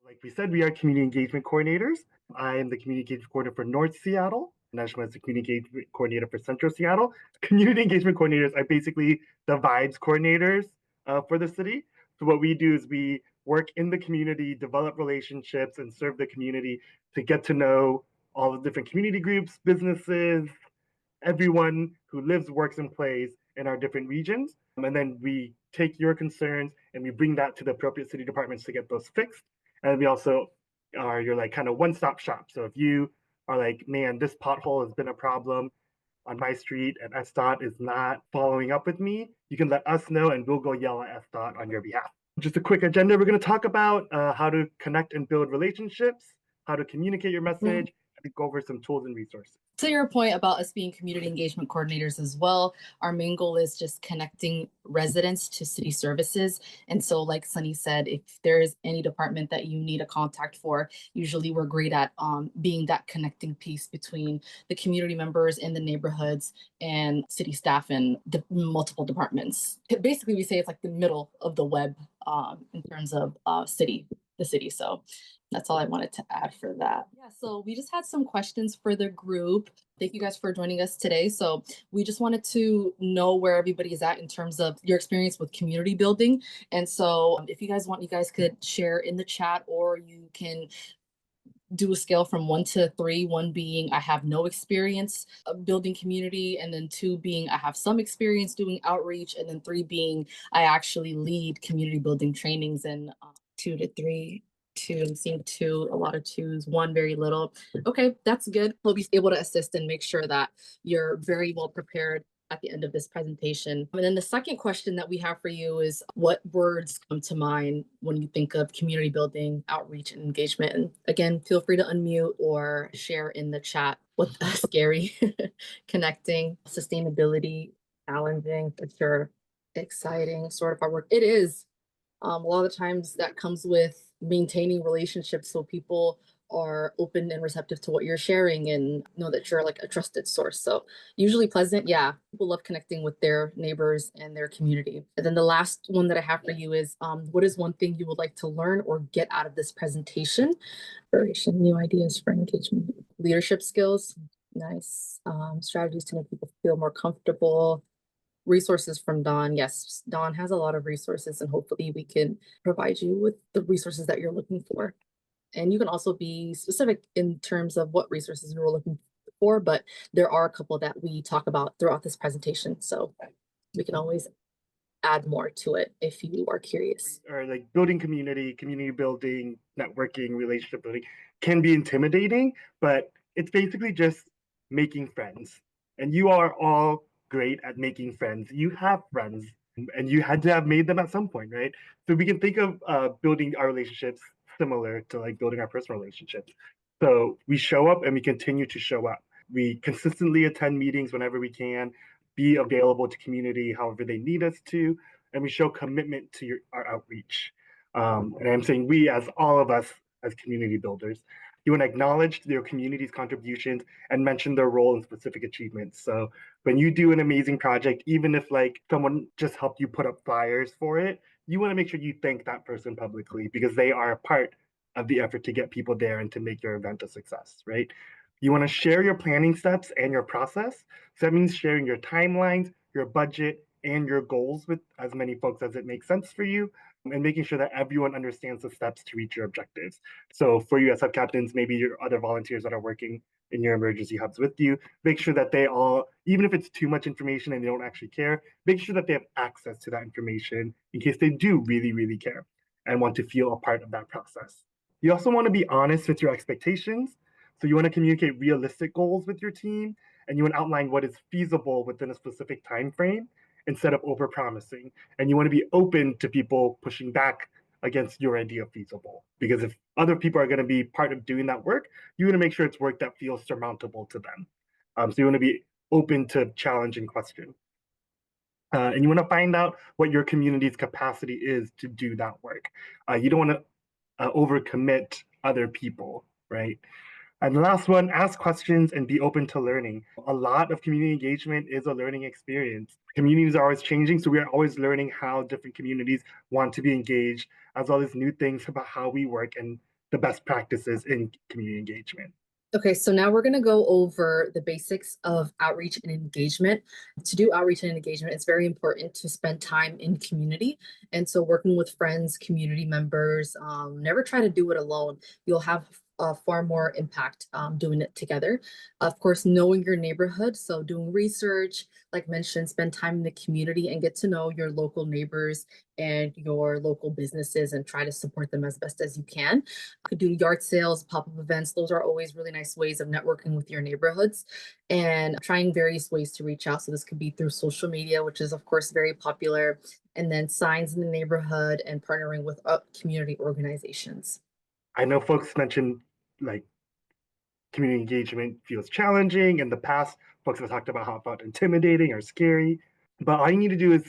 Like we said, we are community engagement coordinators. I am the community engagement coordinator for North Seattle, and Ashma is the community engagement coordinator for Central Seattle. Community engagement coordinators are basically the vibes coordinators for the city. So what we do is we work in the community, develop relationships, and serve the community to get to know all the different community groups, businesses, everyone who lives, works, and plays in our different regions. And then we take your concerns and we bring that to the appropriate city departments to get those fixed. And we also are your like kind of one-stop shop. So if you are like, man, this pothole has been a problem on my street and SDOT is not following up with me, you can let us know and we'll go yell at SDOT on your behalf. Just a quick agenda. We're going to talk about how to connect and build relationships, how to communicate your message, and go over some tools and resources. To your point about us being community engagement coordinators as well, our main goal is just connecting residents to city services. And so, like Sunny said, if there is any department that you need a contact for, usually we're great at being that connecting piece between the community members in the neighborhoods and city staff and the multiple departments. Basically, we say it's like the middle of the web in terms of the city. So that's all I wanted to add for that. Yeah, so we just had some questions for the group. Thank you guys for joining us today. So we just wanted to know where everybody is at in terms of your experience with community building. And so if you guys want, you guys could share in the chat, or you can do a scale from 1 to 3, 1 being I have no experience building community, and then 2 being I have some experience doing outreach, and then 3 being I actually lead community building trainings. And 2 to 3. 2, I'm seeing 2, a lot of 2s, 1 very little. Okay, that's good. We'll be able to assist and make sure that you're very well prepared at the end of this presentation. And then the second question that we have for you is, what words come to mind when you think of community building, outreach, and engagement? And again, feel free to unmute or share in the chat what scary, connecting, sustainability, challenging, for sure, exciting, sort of our work. It is. A lot of the times that comes with maintaining relationships so people are open and receptive to what you're sharing and know that you're like a trusted source. So usually pleasant. Yeah, people love connecting with their neighbors and their community. And then the last one that I have for you is, what is one thing you would like to learn or get out of this presentation? Inspiration, new ideas for engagement, leadership skills. Nice. Strategies to make people feel more comfortable. Resources from Dawn. Yes, Dawn has a lot of resources, and hopefully we can provide you with the resources that you're looking for. And you can also be specific in terms of what resources you were looking for, but there are a couple that we talk about throughout this presentation. So we can always add more to it if you are curious. Or like building community building, networking, relationship building can be intimidating, but it's basically just making friends. And you are all great at making friends. You have friends and you had to have made them at some point, right? So we can think of building our relationships similar to like building our personal relationships. So we show up and we continue to show up. We consistently attend meetings whenever we can, be available to community however they need us to, and we show commitment to our outreach. And I'm saying we, as all of us as community builders, you want to acknowledge your community's contributions and mention their role in specific achievements. So when you do an amazing project, even if like someone just helped you put up flyers for it, you want to make sure you thank that person publicly because they are a part of the effort to get people there and to make your event a success, right? You want to share your planning steps and your process. So that means sharing your timelines, your budget, and your goals with as many folks as it makes sense for you, and making sure that everyone understands the steps to reach your objectives. So for you as hub captains, maybe your other volunteers that are working in your emergency hubs with you, make sure that they all, even if it's too much information and they don't actually care, make sure that they have access to that information in case they do really, really care and want to feel a part of that process. You also want to be honest with your expectations. So you want to communicate realistic goals with your team, and you want to outline what is feasible within a specific time frame instead of overpromising. And you want to be open to people pushing back against your idea of feasible. Because if other people are going to be part of doing that work, you want to make sure it's work that feels surmountable to them. So you want to be open to challenge and question. And you want to find out what your community's capacity is to do that work. You don't want to overcommit other people, right? And the last one, ask questions and be open to learning. A lot of community engagement is a learning experience. Communities are always changing, so we are always learning how different communities want to be engaged, as well as new things about how we work and the best practices in community engagement. Okay, so now we're going to go over the basics of outreach and engagement. To do outreach and engagement, it's very important to spend time in community. And so, working with friends, community members, never try to do it alone. You'll have far more impact doing it together. Of course, knowing your neighborhood. So, doing research, like mentioned, spend time in the community and get to know your local neighbors and your local businesses and try to support them as best as you can. Could do yard sales, pop-up events. Those are always really nice ways of networking with your neighborhoods and trying various ways to reach out. So this could be through social media, which is of course very popular, and then signs in the neighborhood and partnering with community organizations. I know folks mentioned like community engagement feels challenging. In the past, folks have talked about how it felt intimidating or scary. But all you need to do is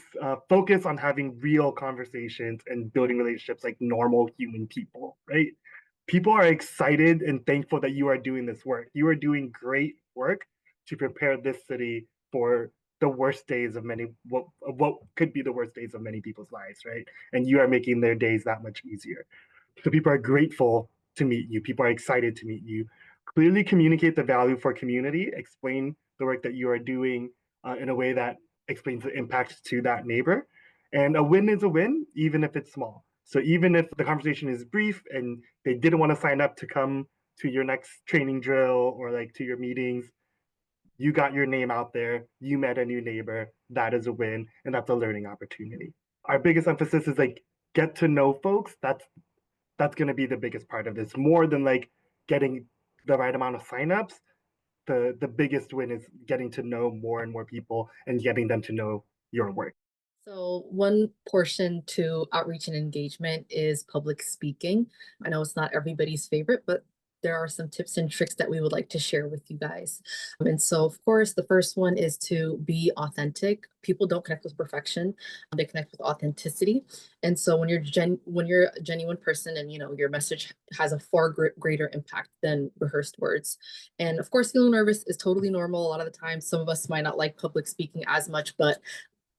focus on having real conversations and building relationships like normal human people, right? People are excited and thankful that you are doing this work. You are doing great work to prepare this city for the worst days of many, what could be the worst days of many people's lives, right? And you are making their days that much easier. So people are grateful to meet you. People are excited to meet you. Clearly communicate the value for community. Explain the work that you are doing in a way that explains the impact to that neighbor. And a win is a win, even if it's small. So even if the conversation is brief and they didn't want to sign up to come to your next training drill or like to your meetings, you got your name out there, you met a new neighbor, that is a win, and that's a learning opportunity. Our biggest emphasis is like get to know folks. That's going to be the biggest part of this, more than like getting the right amount of signups. The biggest win is getting to know more and more people and getting them to know your work. So one portion to outreach and engagement is public speaking. I know it's not everybody's favorite, but there are some tips and tricks that we would like to share with you guys. And so, of course, the first one is to be authentic. People don't connect with perfection; they connect with authenticity. And so, when you're a genuine person, and you know your message has a far greater impact than rehearsed words. And of course, feeling nervous is totally normal. A lot of the time, some of us might not like public speaking as much, but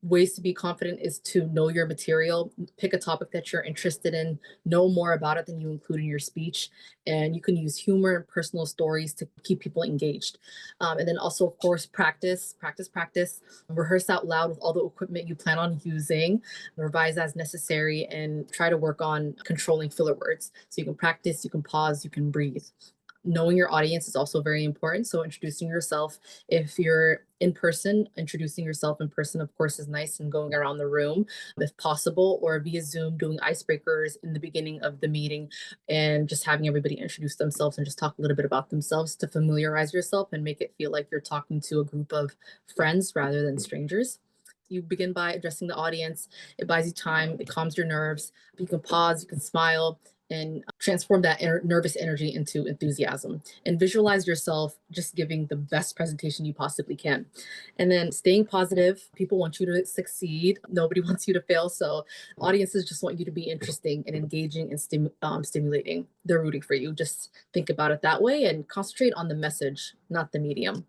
ways to be confident is to know your material, pick a topic that you're interested in, know more about it than you include in your speech, and you can use humor and personal stories to keep people engaged. And then also, of course, practice, rehearse out loud with all the equipment you plan on using, revise as necessary, and try to work on controlling filler words. So you can practice, you can pause, you can breathe. Knowing your audience is also very important. So introducing yourself, if you're in person, introducing yourself in person, of course, is nice and going around the room if possible, or via Zoom, doing icebreakers in the beginning of the meeting and just having everybody introduce themselves and just talk a little bit about themselves to familiarize yourself and make it feel like you're talking to a group of friends rather than strangers. You begin by addressing the audience. It buys you time, it calms your nerves. You can pause, you can smile, and transform that nervous energy into enthusiasm and visualize yourself just giving the best presentation you possibly can. And then staying positive. People want you to succeed. Nobody wants you to fail. So audiences just want you to be interesting and engaging and stimulating. They're rooting for you. Just think about it that way and concentrate on the message, not the medium.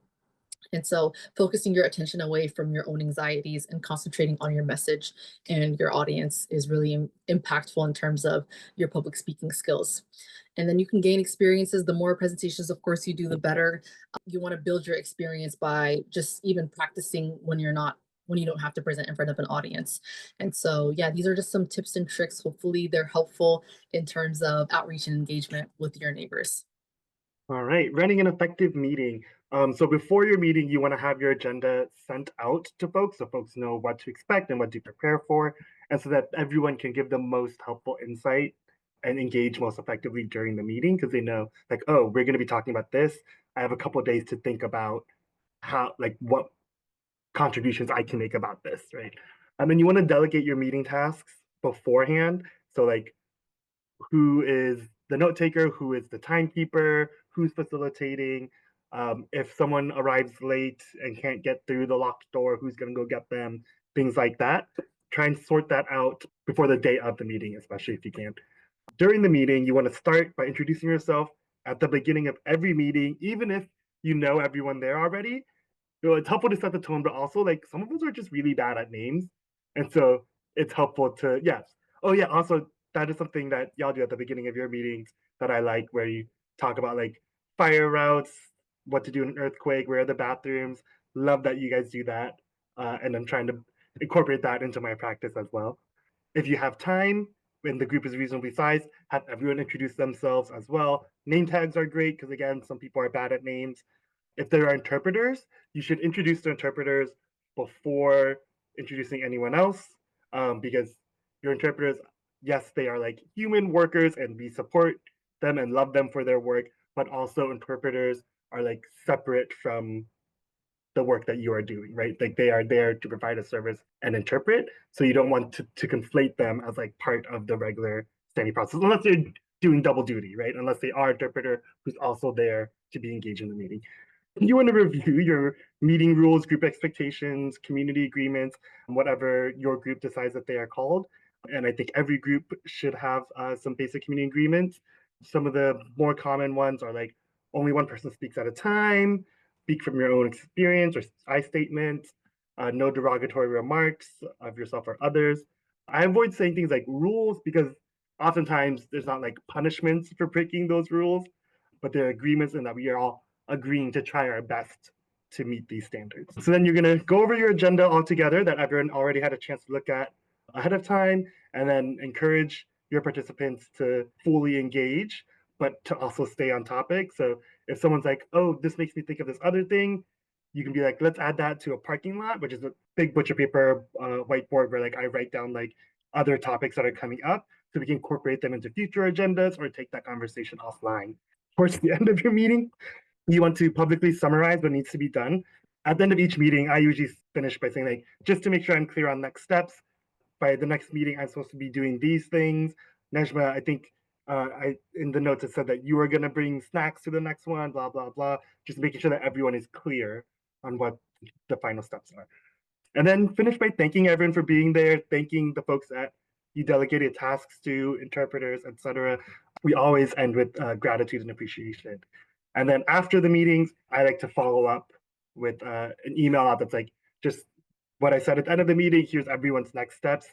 And so focusing your attention away from your own anxieties and concentrating on your message and your audience is really impactful in terms of your public speaking skills. And then you can gain experiences. The more presentations, of course, you do, the better. You want to build your experience by just even practicing when you don't have to present in front of an audience. And so, yeah, these are just some tips and tricks. Hopefully, they're helpful in terms of outreach and engagement with your neighbors. All right, running an effective meeting. So before your meeting, you want to have your agenda sent out to folks so folks know what to expect and what to prepare for, and so that everyone can give the most helpful insight and engage most effectively during the meeting because they know, like, oh, we're going to be talking about this. I have a couple of days to think about how, like, what contributions I can make about this, right? And then you want to delegate your meeting tasks beforehand. So, like, who is the note taker, who is the timekeeper, who's facilitating. If someone arrives late and can't get through the locked door, who's going to go get them, things like that. Try and sort that out before the day of the meeting, especially if you can. During the meeting, you want to start by introducing yourself at the beginning of every meeting, even if you know everyone there already. It's helpful to set the tone, but also like some of us are just really bad at names, and so it's helpful to yes. Oh yeah, also that is something that y'all do at the beginning of your meetings. that I like, where you talk about like fire routes, what to do in an earthquake, where are the bathrooms. Love that you guys do that. And I'm trying to incorporate that into my practice as well. If you have time, when the group is reasonably sized, have everyone introduce themselves as well. Name tags are great because, again, some people are bad at names. If there are interpreters, you should introduce the interpreters before introducing anyone else, because your interpreters, yes, they are like human workers and we support them and love them for their work, but also interpreters are like separate from the work that you are doing, right? Like they are there to provide a service and interpret. So you don't want to conflate them as like part of the regular standing process, unless they're doing double duty, right? Unless they are interpreter who's also there to be engaged in the meeting. You want to review your meeting rules, group expectations, community agreements, whatever your group decides that they are called. And I think every group should have some basic community agreements. Some of the more common ones are like only one person speaks at a time, speak from your own experience or I statements, no derogatory remarks of yourself or others. I avoid saying things like rules because oftentimes there's not like punishments for breaking those rules, but there are agreements in that we are all agreeing to try our best to meet these standards. So then you're going to go over your agenda all together that everyone already had a chance to look at ahead of time, and then encourage your participants to fully engage, but to also stay on topic. So if someone's like, oh, this makes me think of this other thing, you can be like, let's add that to a parking lot, which is a big butcher paper whiteboard where like I write down like other topics that are coming up so we can incorporate them into future agendas or take that conversation offline. Towards the end of your meeting, you want to publicly summarize what needs to be done. At the end of each meeting, I usually finish by saying, like, just to make sure I'm clear on next steps, by the next meeting, I'm supposed to be doing these things. Nejma, I think I in the notes it said that you are going to bring snacks to the next one, blah, blah, blah. Just making sure that everyone is clear on what the final steps are. And then finish by thanking everyone for being there, thanking the folks that you delegated tasks to, interpreters, etc. We always end with gratitude and appreciation. And then after the meetings, I like to follow up with an email out that's like, just what I said at the end of the meeting. Here's everyone's next steps.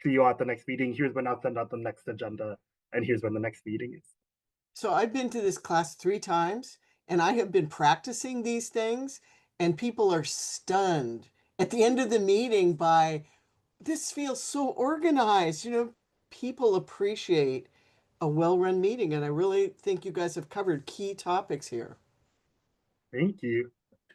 See you at the next meeting. Here's when I'll send out the next agenda. And here's when the next meeting is. So I've been to this class 3 times and I have been practicing these things, and people are stunned at the end of the meeting by this feels so organized. People appreciate a well-run meeting, and I really think you guys have covered key topics here. Thank you.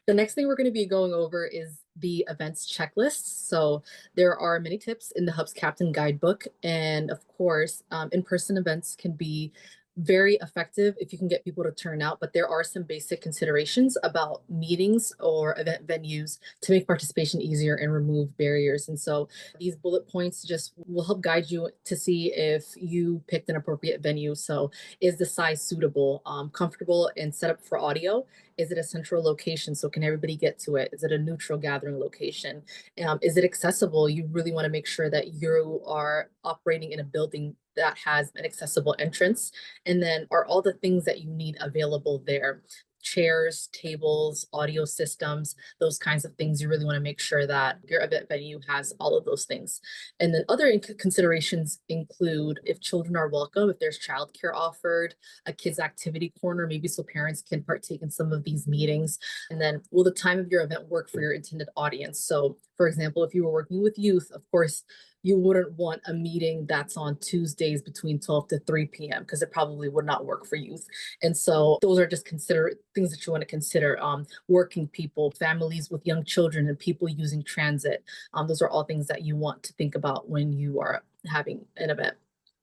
The next thing we're going to be going over is the events checklists. So there are many tips in the Hub's Captain Guidebook. And of course, in-person events can be very effective if you can get people to turn out, but there are some basic considerations about meetings or event venues to make participation easier and remove barriers. And so these bullet points just will help guide you to see if you picked an appropriate venue. So is the size suitable, comfortable and set up for audio? Is it a central location? So can everybody get to it? Is it a neutral gathering location? Is it accessible? You really want to make sure that you are operating in a building that has an accessible entrance. And then are all the things that you need available there? Chairs, tables, audio systems, those kinds of things. You really want to make sure that your event venue has all of those things. And then other considerations include if children are welcome, if there's childcare offered, a kids activity corner, maybe so parents can partake in some of these meetings. And then will the time of your event work for your intended audience? So for example, if you were working with youth, of course, you wouldn't want a meeting that's on Tuesdays between 12 to 3 p.m. because it probably would not work for youth. And so those are just things that you want to consider. Working people, families with young children, and people using transit. Those are all things that you want to think about when you are having an event.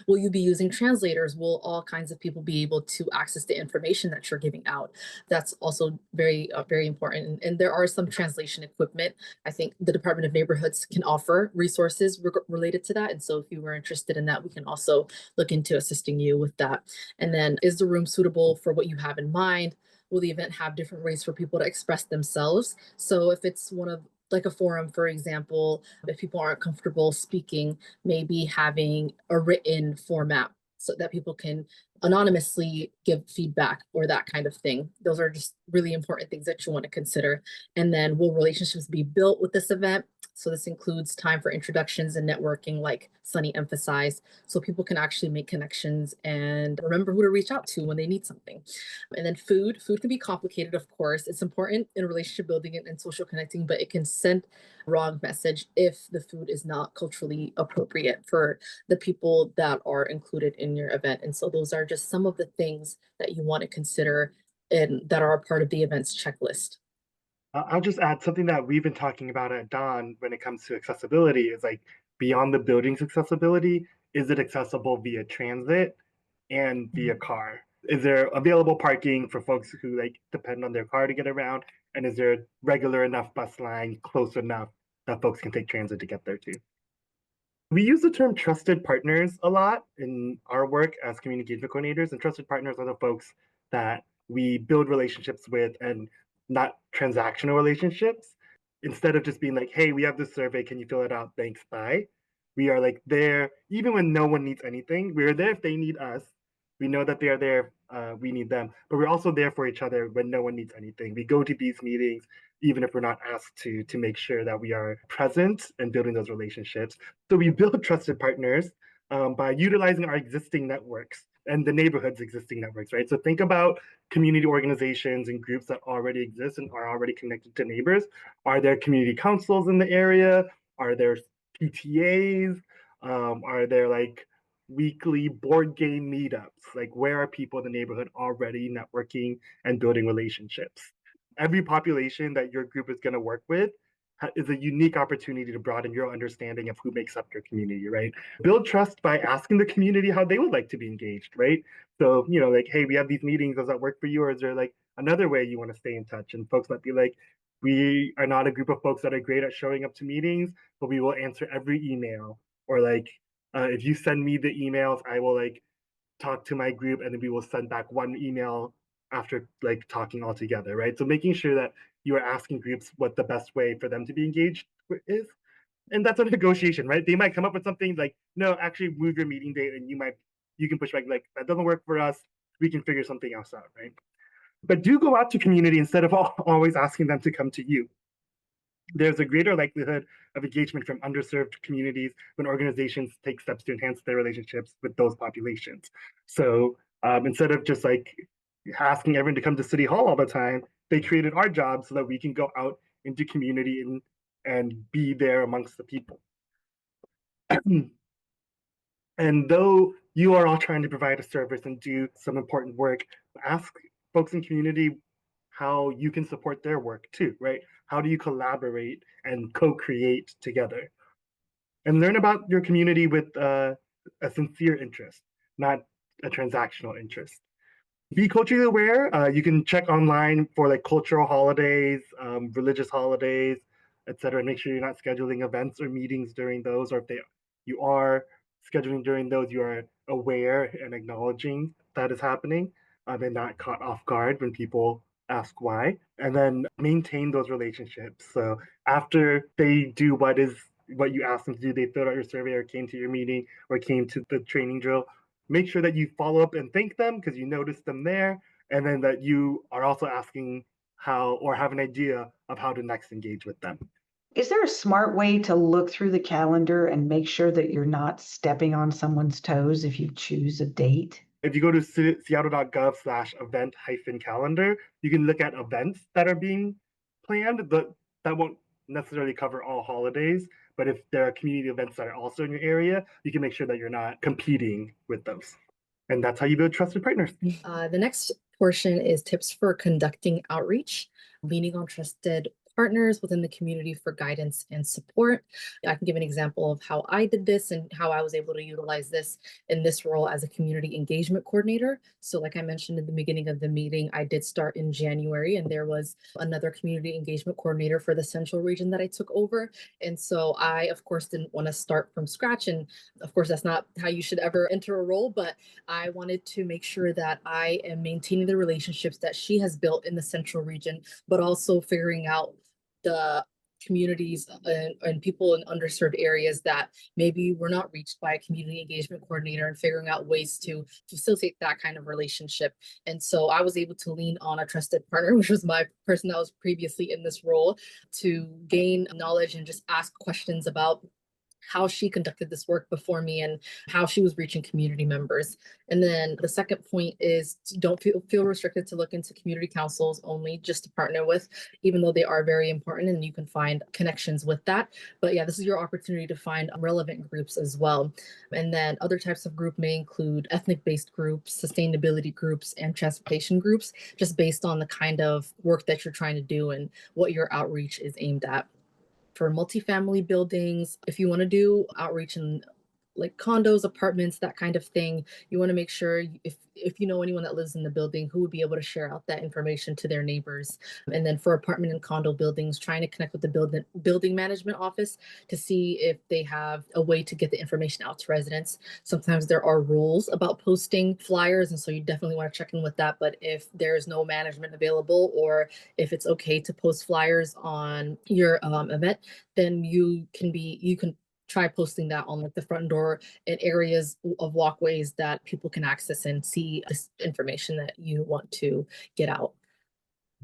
Will you be using translators? Will all kinds of people be able to access the information that you're giving out? That's also very, very important. And there are some translation equipment. I think the Department of Neighborhoods can offer resources related to that. And so if you were interested in that, we can also look into assisting you with that. And then is the room suitable for what you have in mind? Will the event have different ways for people to express themselves? So if it's one of like a forum, for example, if people aren't comfortable speaking, maybe having a written format so that people can anonymously give feedback or that kind of thing. Those are just really important things that you want to consider. And then will relationships be built with this event? So this includes time for introductions and networking, like Sunny emphasized, so people can actually make connections and remember who to reach out to when they need something. And then food can be complicated, of course. It's important in relationship building and social connecting, but it can send wrong message if the food is not culturally appropriate for the people that are included in your event. And so those are just some of the things that you want to consider and that are a part of the event's checklist. I'll just add something that we've been talking about at Dawn when it comes to accessibility is like beyond the building's accessibility, is it accessible via transit and via car? Is there available parking for folks who like depend on their car to get around? And is there regular enough bus line close enough that folks can take transit to get there too? We use the term trusted partners a lot in our work as community engagement coordinators, and trusted partners are the folks that we build relationships with and not transactional relationships. Instead of just being like, hey, we have this survey, can you fill it out? Thanks, bye. We are like there, even when no one needs anything, we're there if they need us. We know that they are there, we need them, but we're also there for each other when no one needs anything. We go to these meetings, even if we're not asked to make sure that we are present and building those relationships. So we build trusted partners by utilizing our existing networks and the neighborhood's existing networks, right? So think about community organizations and groups that already exist and are already connected to neighbors. Are there community councils in the area? Are there PTAs? Are there like weekly board game meetups? Like where are people in the neighborhood already networking and building relationships? Every population that your group is going to work with is a unique opportunity to broaden your understanding of who makes up your community, right? Build trust by asking the community how they would like to be engaged, right? So, you know, like, hey, we have these meetings. Does that work for you? Or is there like another way you want to stay in touch? And folks might be like, we are not a group of folks that are great at showing up to meetings, but we will answer every email. Or like, if you send me the emails, I will like talk to my group and then we will send back one email after like talking all together, right? So making sure that you are asking groups what the best way for them to be engaged is. And that's a negotiation, right? They might come up with something like, no, actually move your meeting date, and you can push back like that doesn't work for us. We can figure something else out, right? But do go out to community instead of always asking them to come to you. There's a greater likelihood of engagement from underserved communities when organizations take steps to enhance their relationships with those populations. So instead of just like asking everyone to come to City Hall all the time, they created our job so that we can go out into community and be there amongst the people. And though you are all trying to provide a service and do some important work, ask folks in community how you can support their work too, right? How do you collaborate and co-create together? And learn about your community with a sincere interest, not a transactional interest. Be culturally aware. You can check online for like cultural holidays, religious holidays, etc. Make sure you're not scheduling events or meetings during those, or if you are scheduling during those, you are aware and acknowledging that is happening, and not caught off guard when people ask why. And then maintain those relationships. So after they do what you asked them to do, they filled out your survey or came to your meeting or came to the training drill, make sure that you follow up and thank them because you noticed them there, and then that you are also asking how or have an idea of how to next engage with them. Is there a smart way to look through the calendar and make sure that you're not stepping on someone's toes if you choose a date? If you go to seattle.gov/event-calendar, you can look at events that are being planned, but that won't necessarily cover all holidays. But if there are community events that are also in your area, you can make sure that you're not competing with those. And that's how you build trusted partners. The next portion is tips for conducting outreach, leaning on trusted partners within the community for guidance and support. I can give an example of how I did this and how I was able to utilize this in this role as a community engagement coordinator. So like I mentioned in the beginning of the meeting, I did start in January and there was another community engagement coordinator for the central region that I took over. And so I, of course, didn't want to start from scratch. And of course, that's not how you should ever enter a role, but I wanted to make sure that I am maintaining the relationships that she has built in the central region, but also figuring out the communities and people in underserved areas that maybe were not reached by a community engagement coordinator, and figuring out ways to facilitate that kind of relationship. And so I was able to lean on a trusted partner, which was my person that was previously in this role, to gain knowledge and just ask questions about how she conducted this work before me and how she was reaching community members. And then the second point is don't feel restricted to look into community councils only, just to partner with, even though they are very important and you can find connections with that. But yeah, this is your opportunity to find relevant groups as well. And then other types of group may include ethnic-based groups, sustainability groups, and transportation groups, just based on the kind of work that you're trying to do and what your outreach is aimed at. For multifamily buildings, if you want to do outreach in like condos, apartments, that kind of thing, you want to make sure if you know anyone that lives in the building who would be able to share out that information to their neighbors. And then for apartment and condo buildings, trying to connect with the building management office to see if they have a way to get the information out to residents. Sometimes there are rules about posting flyers, and so you definitely want to check in with that. But if there's no management available, or if it's okay to post flyers on your event, then you can try posting that on like the front door in areas of walkways that people can access and see this information that you want to get out.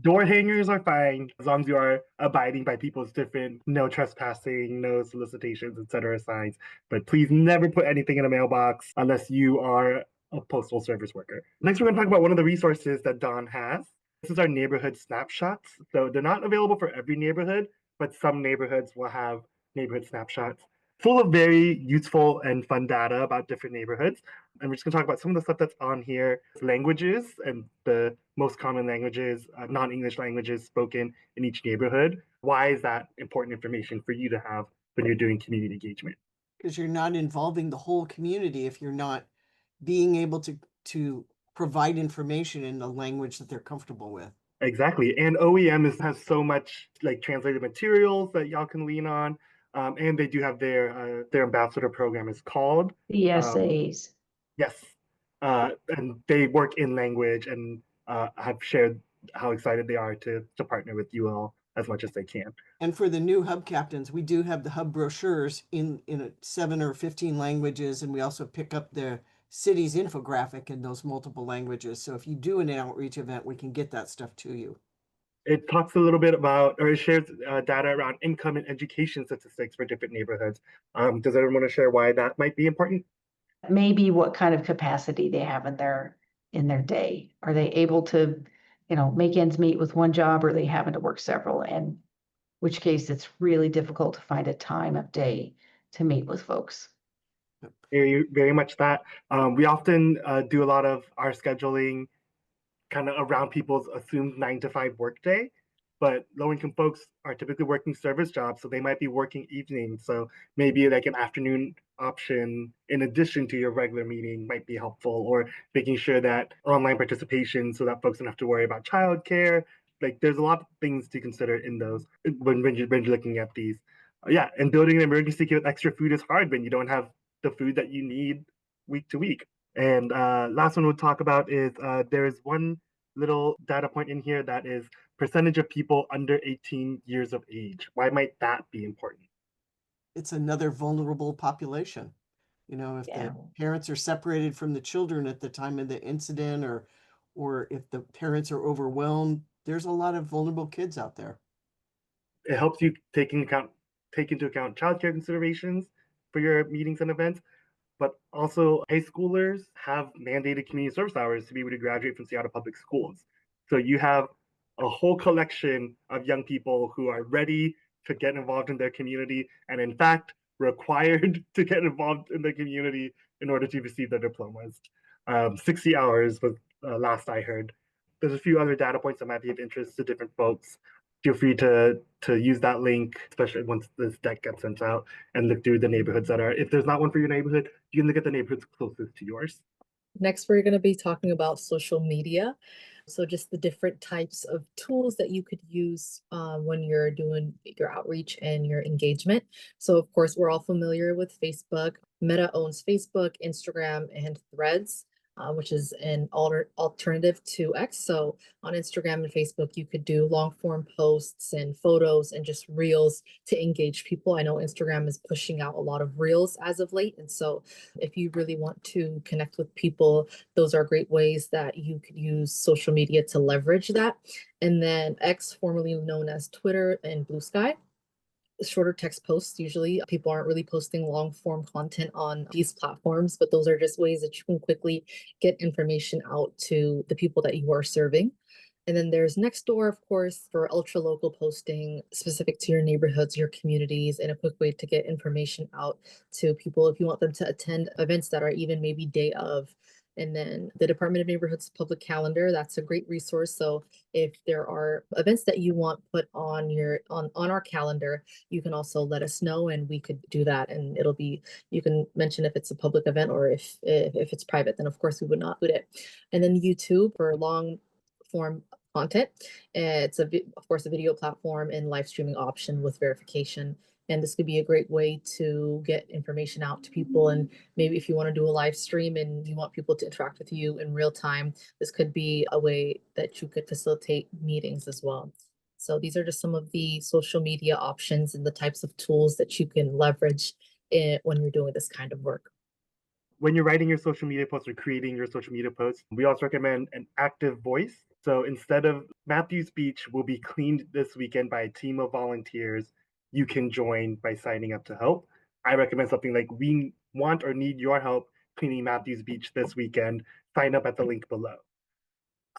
Door hangers are fine as long as you are abiding by people's different no trespassing, no solicitations, etc. signs. But please never put anything in a mailbox unless you are a postal service worker. Next, we're going to talk about one of the resources that Dawn has. This is our neighborhood snapshots. So they're not available for every neighborhood, but some neighborhoods will have neighborhood snapshots full of very useful and fun data about different neighborhoods. And we're just going to talk about some of the stuff that's on here. Languages and the most common languages, non-English languages spoken in each neighborhood. Why is that important information for you to have when you're doing community engagement? Because you're not involving the whole community if you're not being able to provide information in the language that they're comfortable with. Exactly. And OEM has so much like translated materials that y'all can lean on. And they do have their ambassador program is called The essays. Yes. And they work in language and have shared how excited they are to partner with you all as much as they can. And for the new hub captains, we do have the hub brochures in 7 or 15 languages, and we also pick up the city's infographic in those multiple languages. So if you do an outreach event, we can get that stuff to you. It talks a little bit about, or it shares data around income and education statistics for different neighborhoods. Does anyone want to share why that might be important? Maybe what kind of capacity they have in their day. Are they able to, make ends meet with one job, or are they having to work several? And which case it's really difficult to find a time of day to meet with folks. Very, very much that. We often do a lot of our scheduling kind of around people's assumed 9 to 5 workday, but low income folks are typically working service jobs, so they might be working evenings. So maybe like an afternoon option in addition to your regular meeting might be helpful, or making sure that online participation so that folks don't have to worry about childcare. Like there's a lot of things to consider in those when you're looking at these. Yeah, and building an emergency kit with extra food is hard when you don't have the food that you need week to week. And last one we'll talk about is there's one little data point in here that is percentage of people under 18 years of age. Why might that be important? It's another vulnerable population. If the parents are separated from the children at the time of the incident, or if the parents are overwhelmed, there's a lot of vulnerable kids out there. It helps you take into account childcare considerations for your meetings and events, but also high schoolers have mandated community service hours to be able to graduate from Seattle Public Schools. So you have a whole collection of young people who are ready to get involved in their community and in fact required to get involved in the community in order to receive their diplomas. 60 hours was last I heard. There's a few other data points that might be of interest to different folks. Feel free to use that link, especially once this deck gets sent out, and look through the neighborhoods that are, if there's not one for your neighborhood, you can look at the neighborhoods closest to yours. Next, we're going to be talking about social media. So just the different types of tools that you could use when you're doing your outreach and your engagement. So of course, we're all familiar with Facebook. Meta owns Facebook, Instagram, and Threads. which is an alternative to X. So on Instagram and Facebook, you could do long form posts and photos and just reels to engage people. I know Instagram is pushing out a lot of reels as of late. And so if you really want to connect with people, those are great ways that you could use social media to leverage that. And then X, formerly known as Twitter and Blue Sky, shorter text posts. Usually people aren't really posting long form content on these platforms, but those are just ways that you can quickly get information out to the people that you are serving. And then there's Nextdoor, of course, for ultra local posting specific to your neighborhoods, your communities, and a quick way to get information out to people if you want them to attend events that are even maybe day of. And then the Department of Neighborhoods public calendar, that's a great resource. So if there are events that you want put on on our calendar, you can also let us know and we could do that. And it'll be, you can mention if it's a public event, or if it's private, then of course we would not put it. And then YouTube for long form content. It's of course a video platform and live streaming option with verification. And this could be a great way to get information out to people. And maybe if you want to do a live stream and you want people to interact with you in real time, this could be a way that you could facilitate meetings as well. So these are just some of the social media options and the types of tools that you can leverage when you're doing this kind of work. When you're writing your social media posts or creating your social media posts, we also recommend an active voice. So instead of Matthew's speech will be cleaned this weekend by a team of volunteers, you can join by signing up to help. I recommend something like, we want or need your help cleaning Matthew's beach this weekend. Sign up at the link below.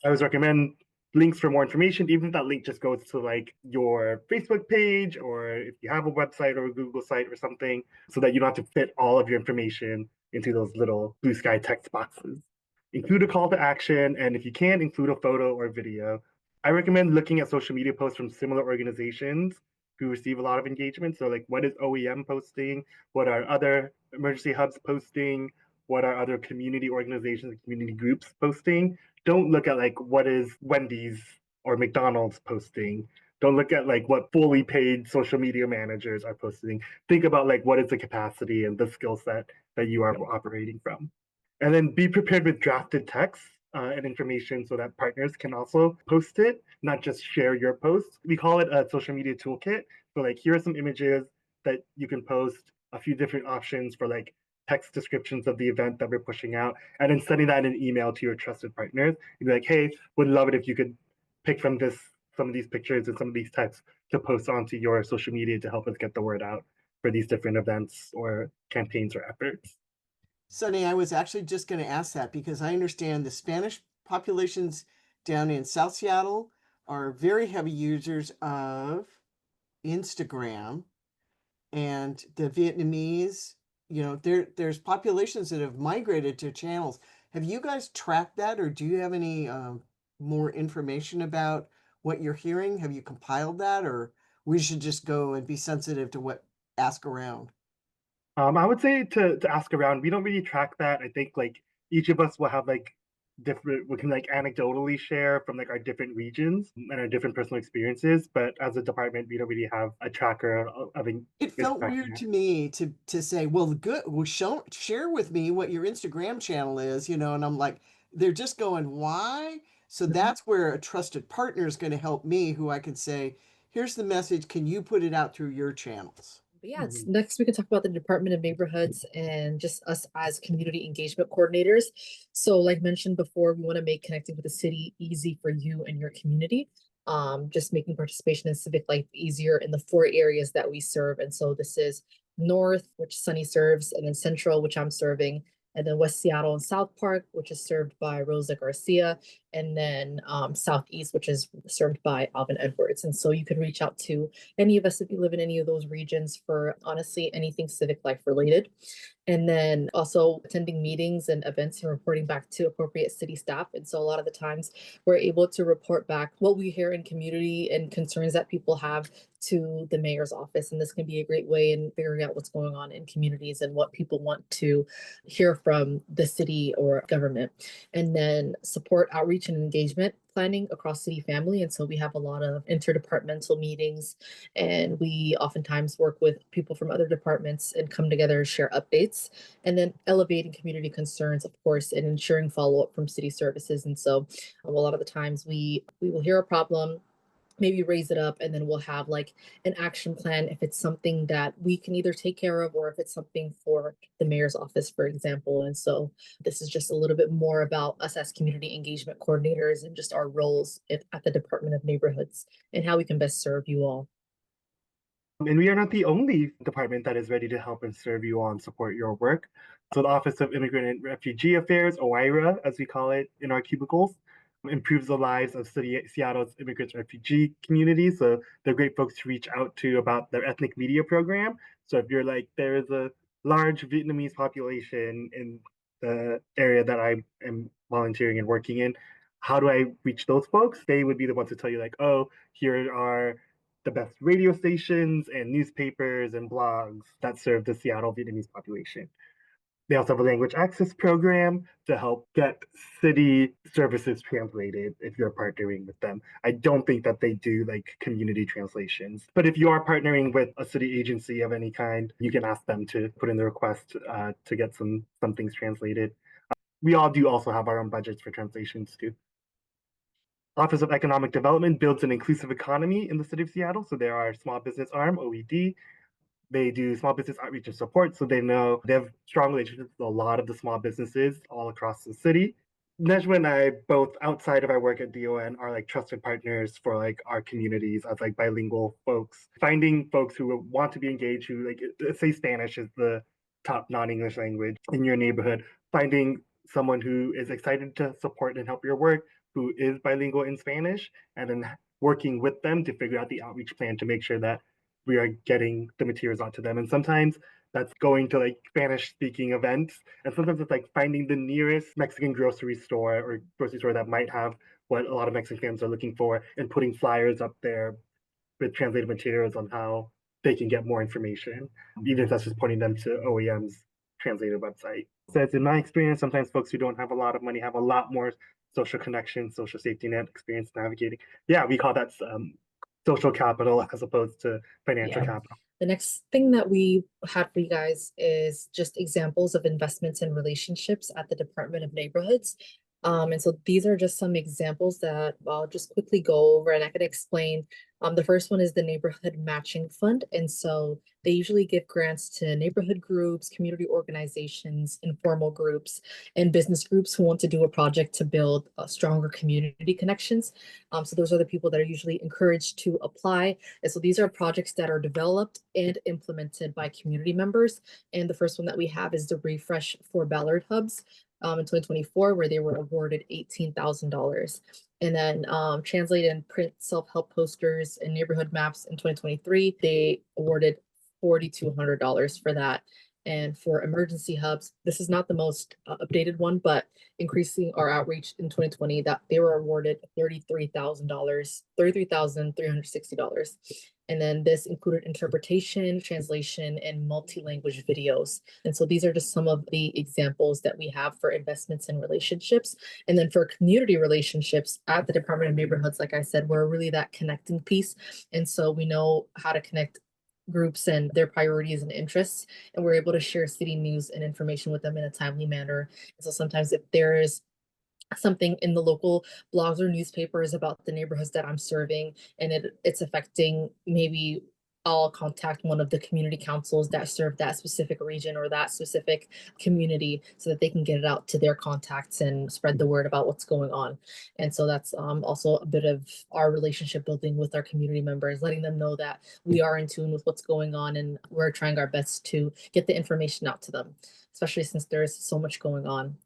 I always recommend links for more information, even if that link just goes to like your Facebook page, or if you have a website or a Google site or something, so that you don't have to fit all of your information into those little Blue Sky text boxes. Include a call to action, and if you can, include a photo or video. I recommend looking at social media posts from similar organizations who receive a lot of engagement. So like, what is OEM posting? What are other emergency hubs posting? What are other community organizations and community groups posting? Don't look at like what is Wendy's or McDonald's posting. Don't look at like what fully paid social media managers are posting. Think about like, what is the capacity and the skill set that you are operating from. And then be prepared with drafted text and information so that partners can also post it, not just share your post. We call it a social media toolkit. So like, here are some images that you can post, a few different options for like text descriptions of the event that we're pushing out, and then sending that in an email to your trusted partners. You'd be like, hey, would love it if you could pick from some of these pictures and some of these texts to post onto your social media to help us get the word out for these different events or campaigns or efforts. Sunny, I was actually just going to ask that because I understand the Spanish populations down in South Seattle are very heavy users of Instagram, and the Vietnamese, there's populations that have migrated to channels. Have you guys tracked that, or do you have any more information about what you're hearing? Have you compiled that, or we should just go and be sensitive to what ask around? I would say to ask around. We don't really track that. I think like each of us will have like different, we can like anecdotally share from like our different regions and our different personal experiences. But as a department, we don't really have a tracker of It felt weird to me to say, well, good, well, share with me what your Instagram channel is, and I'm like, they're just going, why? So that's where a trusted partner is going to help me, who I can say, here's the message. Can you put it out through your channels? But yeah, next we can talk about the Department of Neighborhoods and just us as community engagement coordinators. So like mentioned before, we want to make connecting with the city easy for you and your community. Just making participation in civic life easier in the 4 areas that we serve. And so this is North, which Sunny serves, and then Central, which I'm serving, and then West Seattle and South Park, which is served by Rosa Garcia, and then Southeast, which is served by Alvin Edwards. And so you can reach out to any of us if you live in any of those regions for honestly anything civic life related. And then also attending meetings and events and reporting back to appropriate city staff. And so a lot of the times we're able to report back what we hear in community and concerns that people have to the mayor's office. And this can be a great way in figuring out what's going on in communities and what people want to hear from the city or government. And then support outreach and engagement planning across city family. And so we have a lot of interdepartmental meetings, and we oftentimes work with people from other departments and come together and share updates. And then elevating community concerns, of course, and ensuring follow-up from city services. And so a lot of the times we will hear a problem, maybe raise it up, and then we'll have like an action plan if it's something that we can either take care of or if it's something for the mayor's office, for example. And so this is just a little bit more about us as community engagement coordinators and just our roles at the Department of Neighborhoods and how we can best serve you all. And we are not the only department that is ready to help and serve you all and support your work. So the Office of Immigrant and Refugee Affairs, OIRA, as we call it in our cubicles, improves the lives of Seattle's immigrant refugee community. So they're great folks to reach out to about their ethnic media program. So if you're like, there is a large Vietnamese population in the area that I am volunteering and working in, how do I reach those folks? They would be the ones to tell you like, oh, here are the best radio stations and newspapers and blogs that serve the Seattle Vietnamese population. They also have a language access program to help get city services translated if you're partnering with them. I don't think that they do like community translations, but if you are partnering with a city agency of any kind, you can ask them to put in the request to get some things translated. We all do also have our own budgets for translations too. Office of Economic Development builds an inclusive economy in the city of Seattle. So there are small business arm, OED. They do small business outreach and support. So they know they have strong relationships with a lot of the small businesses all across the city. Nejma and I, both outside of our work at DON, are like trusted partners for like our communities as like bilingual folks. Finding folks who want to be engaged, who like say Spanish is the top non-English language in your neighborhood. Finding someone who is excited to support and help your work, who is bilingual in Spanish, and then working with them to figure out the outreach plan to make sure that we are getting the materials out to them. And sometimes that's going to like Spanish speaking events. And sometimes it's like finding the nearest Mexican grocery store or grocery store that might have what a lot of Mexican families are looking for and putting flyers up there with translated materials on how they can get more information, even if that's just pointing them to OEM's translated website. So it's in my experience, sometimes folks who don't have a lot of money have a lot more social connections, social safety net experience navigating. Yeah, we call that social capital as opposed to financial capital. The next thing that we had for you guys is just examples of investments and relationships at the Department of Neighborhoods. And so these are just some examples that I'll just quickly go over and I could explain. The first one is the Neighborhood Matching Fund. And so they usually give grants to neighborhood groups, community organizations, informal groups, and business groups who want to do a project to build stronger community connections. So those are the people that are usually encouraged to apply. And so these are projects that are developed and implemented by community members. And the first one that we have is the Refresh for Ballard Hubs in 2024, where they were awarded $18,000. And then translate and print self-help posters and neighborhood maps in 2023, they awarded $4,200 for that. And for emergency hubs, this is not the most updated one, but increasing our outreach in 2020, that they were awarded $33,360. And then this included interpretation, translation, and multi-language videos. And so these are just some of the examples that we have for investments and relationships. And then for community relationships at the Department of Neighborhoods, like I said, we're really that connecting piece. And so we know how to connect groups and their priorities and interests, and we're able to share city news and information with them in a timely manner. And so sometimes if there is something in the local blogs or newspapers about the neighborhoods that I'm serving and it's affecting, maybe I'll contact one of the community councils that serve that specific region or that specific community so that they can get it out to their contacts and spread the word about what's going on. And so that's also a bit of our relationship building with our community members, letting them know that we are in tune with what's going on and we're trying our best to get the information out to them, especially since there's so much going on.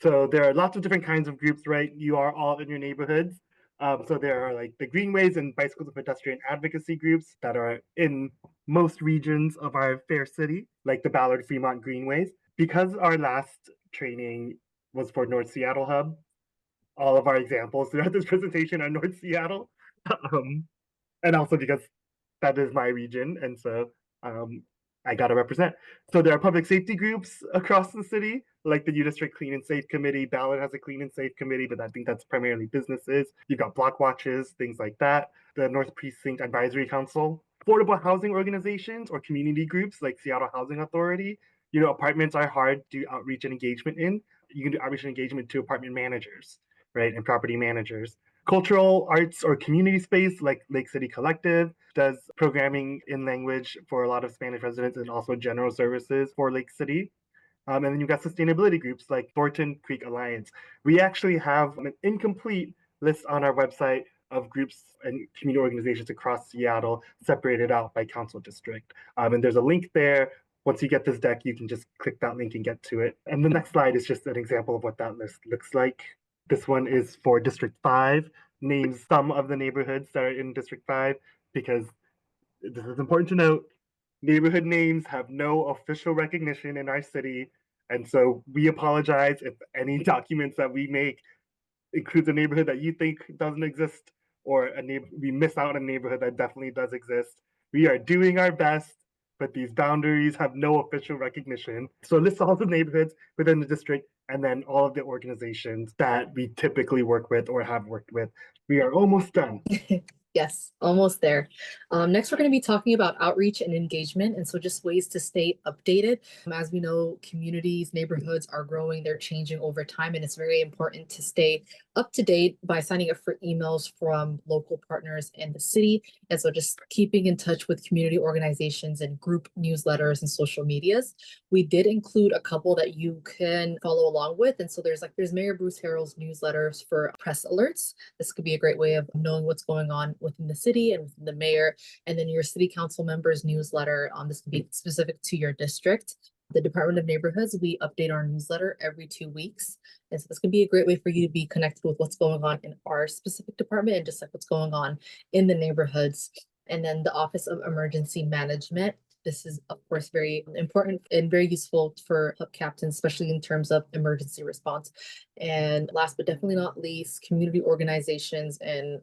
So there are lots of different kinds of groups, right? You are all in your neighborhoods. So there are like the Greenways and Bicycles and Pedestrian Advocacy groups that are in most regions of our fair city, like the Ballard Fremont Greenways. Because our last training was for North Seattle Hub, all of our examples throughout this presentation are North Seattle. and also because that is my region, and so um, I got to represent. So there are public safety groups across the city, like the U District Clean and Safe Committee. Ballard has a Clean and Safe Committee, but I think that's primarily businesses. You've got block watches, things like that. The North Precinct Advisory Council, affordable housing organizations or community groups like Seattle Housing Authority. Apartments are hard to do outreach and engagement in. You can do outreach and engagement to apartment managers, right, and property managers. Cultural arts or community space like Lake City Collective does programming in language for a lot of Spanish residents and also general services for Lake City. And then you've got sustainability groups like Thornton Creek Alliance. We actually have an incomplete list on our website of groups and community organizations across Seattle separated out by council district. And there's a link there. Once you get this deck, you can just click that link and get to it. And the next slide is just an example of what that list looks like. This one is for District 5, names some of the neighborhoods that are in District 5, because this is important to note. Neighborhood names have no official recognition in our city. And so we apologize if any documents that we make includes a neighborhood that you think doesn't exist, or we miss out on a neighborhood that definitely does exist. We are doing our best, but these boundaries have no official recognition. So list all the neighborhoods within the district and then all of the organizations that we typically work with or have worked with. We are almost done. Yes, almost there. Next, we're going to be talking about outreach and engagement. And so just ways to stay updated. As we know, communities, neighborhoods are growing, they're changing over time. And it's very important to stay up to date by signing up for emails from local partners in the city. And so just keeping in touch with community organizations and group newsletters and social medias. We did include a couple that you can follow along with. And so there's Mayor Bruce Harrell's newsletters for press alerts. This could be a great way of knowing what's going on within the city and within the mayor. And then your city council members newsletter. This could be specific to your district. The Department of Neighborhoods, we update our newsletter every 2 weeks. And so this can be a great way for you to be connected with what's going on in our specific department and just like what's going on in the neighborhoods. And then the Office of Emergency Management. This is, of course, very important and very useful for hub captains, especially in terms of emergency response. And last but definitely not least, community organizations and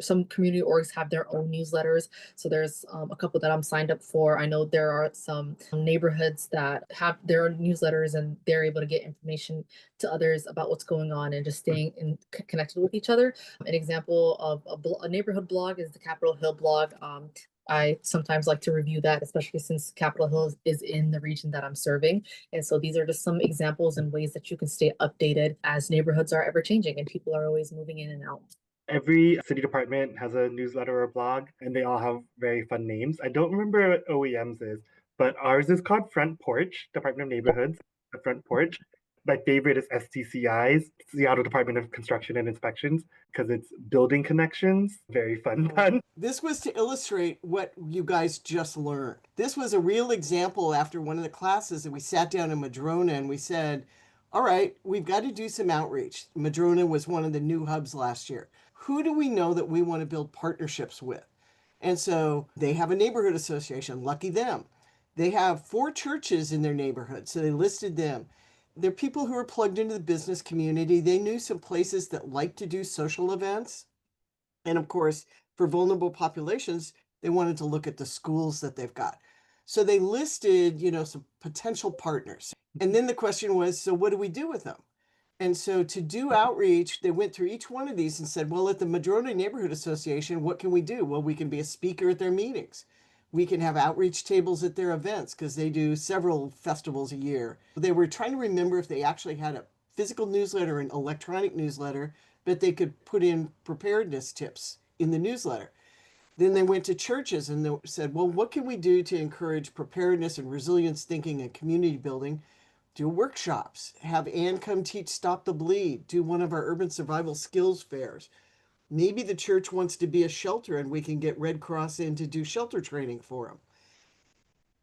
some community orgs have their own newsletters. So there's a couple that I'm signed up for. I know there are some neighborhoods that have their own newsletters and they're able to get information to others about what's going on and just staying connected with each other. An example of a neighborhood blog is the Capitol Hill blog. I sometimes like to review that, especially since Capitol Hill is in the region that I'm serving. And so these are just some examples and ways that you can stay updated as neighborhoods are ever changing and people are always moving in and out. Every city department has a newsletter or blog, and they all have very fun names. I don't remember what OEM's is, but ours is called Front Porch, Department of Neighborhoods, the Front Porch. My favorite is STCI's, Seattle Department of Construction and Inspections, because it's building connections. Very fun pun. This was to illustrate what you guys just learned. This was a real example after one of the classes that we sat down in Madrona and we said, all right, we've got to do some outreach. Madrona was one of the new hubs last year. Who do we know that we want to build partnerships with? And so they have a neighborhood association, lucky them. They have 4 churches in their neighborhood, so they listed them. They're people who are plugged into the business community. They knew some places that like to do social events. And of course, for vulnerable populations, they wanted to look at the schools that they've got. So they listed, some potential partners. And then the question was, so what do we do with them? And so to do outreach, they went through each one of these and said, well, at the Madrona Neighborhood Association, what can we do? Well, we can be a speaker at their meetings. We can have outreach tables at their events because they do several festivals a year. They were trying to remember if they actually had a physical newsletter and electronic newsletter, but they could put in preparedness tips in the newsletter. Then they went to churches and they said, well, what can we do to encourage preparedness and resilience thinking and community building? Do workshops, have Ann come teach Stop the Bleed, do one of our urban survival skills fairs. Maybe the church wants to be a shelter and we can get Red Cross in to do shelter training for them.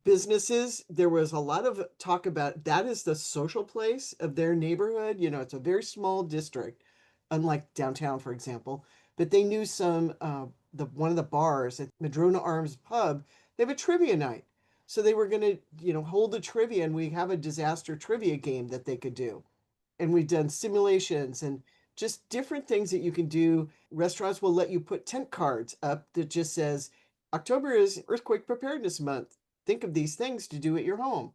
Businesses, there was a lot of talk about that is the social place of their neighborhood. It's a very small district, unlike downtown, for example. But they knew one of the bars at Madrona Arms Pub, they have a trivia night. So they were going to, hold the trivia and we have a disaster trivia game that they could do. And we've done simulations and just different things that you can do. Restaurants will let you put tent cards up that just says, October is Earthquake Preparedness Month. Think of these things to do at your home.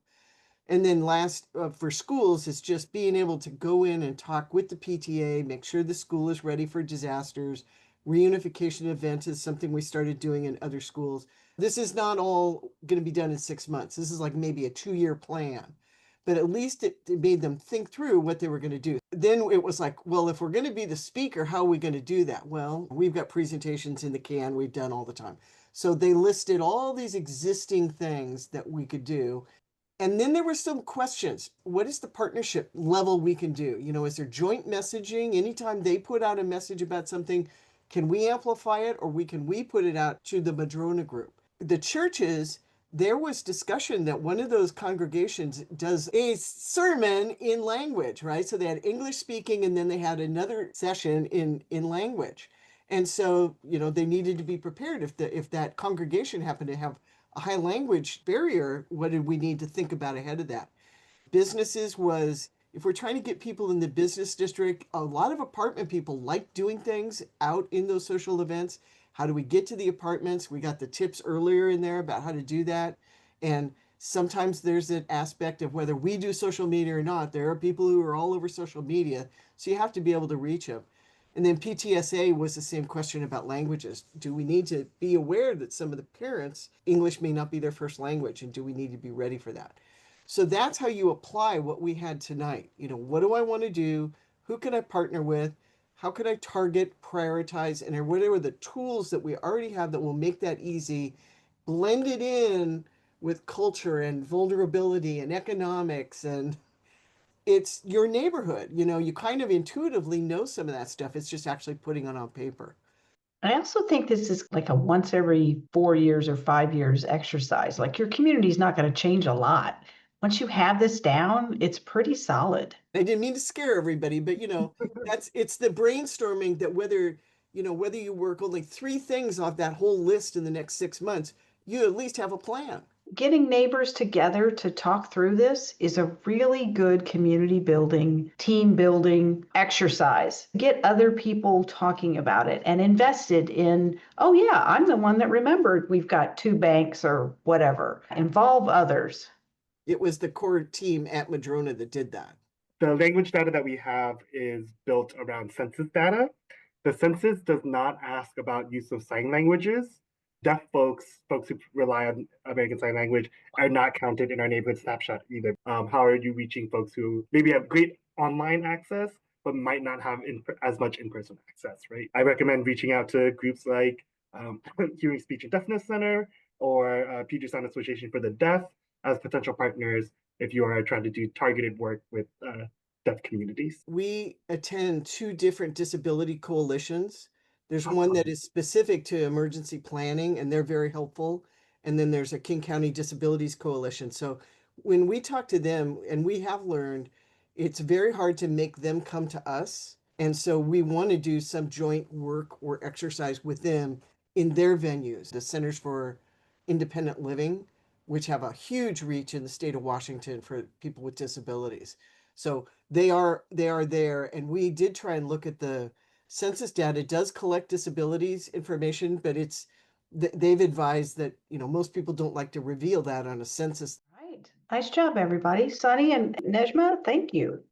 And then last, for schools, it's just being able to go in and talk with the PTA, make sure the school is ready for disasters. Reunification event is something we started doing in other schools. This is not all going to be done in 6 months. This is like maybe a 2-year plan. But at least it made them think through what they were going to do. Then it was like, well, if we're going to be the speaker, how are we going to do that? Well, we've got presentations in the can we've done all the time. So they listed all these existing things that we could do. And then there were some questions. What is the partnership level we can do? Is there joint messaging? Anytime they put out a message about something, can we amplify it, or can we put it out to the Madrona group? The churches, there was discussion that one of those congregations does a sermon in language, right? So they had English speaking, and then they had another session in language. And so, they needed to be prepared if that congregation happened to have a high language barrier. What did we need to think about ahead of that? Businesses was, if we're trying to get people in the business district, a lot of apartment people like doing things out in those social events. How do we get to the apartments? We got the tips earlier in there about how to do that. And sometimes there's an aspect of whether we do social media or not. There are people who are all over social media, so you have to be able to reach them. And then PTSA was the same question about languages. Do we need to be aware that some of the parents, English may not be their first language, and do we need to be ready for that? So that's how you apply what we had tonight. What do I want to do? Who can I partner with? How can I target, prioritize, and what are the tools that we already have that will make that easy? Blend it in with culture and vulnerability and economics, and it's your neighborhood. You kind of intuitively know some of that stuff. It's just actually putting it on paper. I also think this is like a once every 4 years or 5 years exercise. Like your community is not going to change a lot. Once you have this down, it's pretty solid. I didn't mean to scare everybody, but it's the brainstorming that whether you work only 3 things off that whole list in the next 6 months, you at least have a plan. Getting neighbors together to talk through this is a really good community building, team building exercise. Get other people talking about it and invested in, oh yeah, I'm the one that remembered we've got 2 banks or whatever. Involve others. It was the core team at Madrona that did that. The language data that we have is built around census data. The census does not ask about use of sign languages. Deaf folks who rely on American Sign Language, are not counted in our neighborhood snapshot either. How are you reaching folks who maybe have great online access, but might not have as much in-person access, right? I recommend reaching out to groups like Hearing, Speech, and Deafness Center or Puget Sound Association for the Deaf as potential partners if you are trying to do targeted work with deaf communities. We attend 2 different disability coalitions. There's one that is specific to emergency planning, and they're very helpful. And then there's a King County Disabilities Coalition. So when we talk to them, and we have learned, it's very hard to make them come to us. And so we want to do some joint work or exercise with them in their venues, the Centers for Independent Living, which have a huge reach in the state of Washington for people with disabilities. So they are there, and we did try and look at the census data. It does collect disabilities information, but they've advised that most people don't like to reveal that on a census. Right. Nice job, everybody. Sunny and Nejma, thank you.